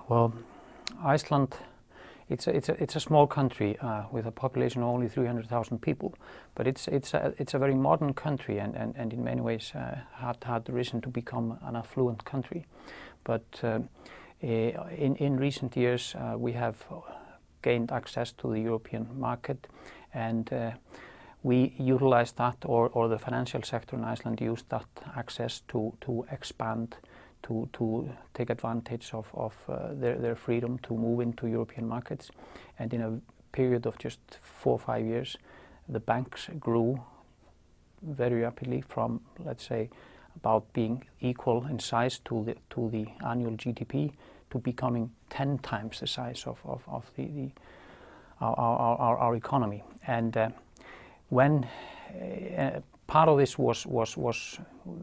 Well, Iceland, it's a small country with a population of only 300,000 people, but it's a very modern country and in many ways had risen to become an affluent country. But in recent years we have gained access to the European market, and we utilized that, or the financial sector in Iceland used that access to expand, to take advantage of their freedom to move into European markets. And in a period of just 4 or 5 years, the banks grew very rapidly from, let's say, about being equal in size to the annual GDP to becoming 10 times the size of our economy. And when part of this was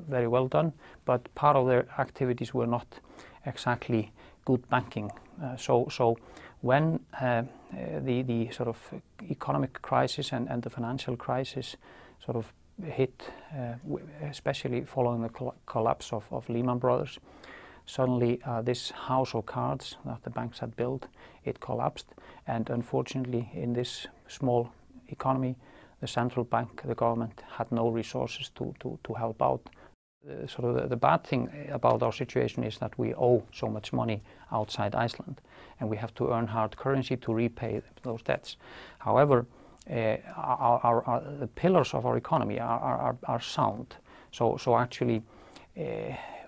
very well done, but part of their activities were not exactly good banking. So when the sort of economic crisis and the financial crisis sort of hit, especially following the collapse of Lehman Brothers, suddenly this house of cards that the banks had built, it collapsed. And unfortunately, in this small economy, the central bank, the government, had no resources to help out. Sort of the bad thing about our situation is that we owe so much money outside Iceland, and we have to earn hard currency to repay those debts. However, the pillars of our economy are sound. So actually,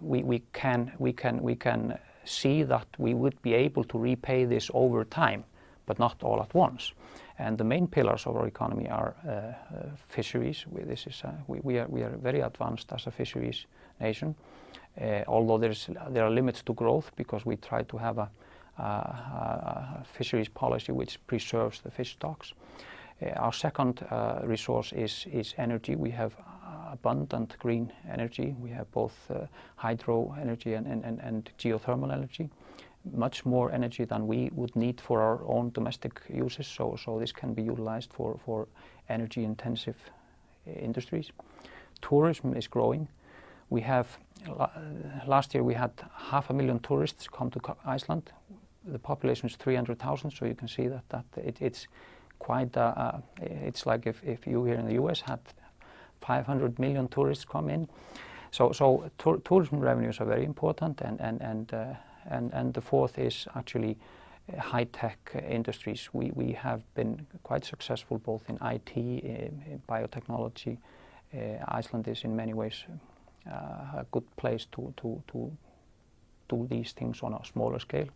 we can see that we would be able to repay this over time, but not all at once. And the main pillars of our economy are fisheries. We are very advanced as a fisheries nation, although there are limits to growth, because we try to have a fisheries policy which preserves the fish stocks. Our second resource is energy. We have abundant green energy. We have both hydro energy and geothermal energy. Much more energy than we would need for our own domestic uses, so this can be utilized for energy intensive industries. Tourism is growing. We have last year we had 500,000 tourists come to Iceland. The population is 300,000, so you can see that it's quite it's like if you here in the US had 500 million tourists come in. So tourism revenues are very important, and the fourth is actually high-tech industries. We have been quite successful both in IT, in biotechnology. Iceland is in many ways a good place to do these things on a smaller scale.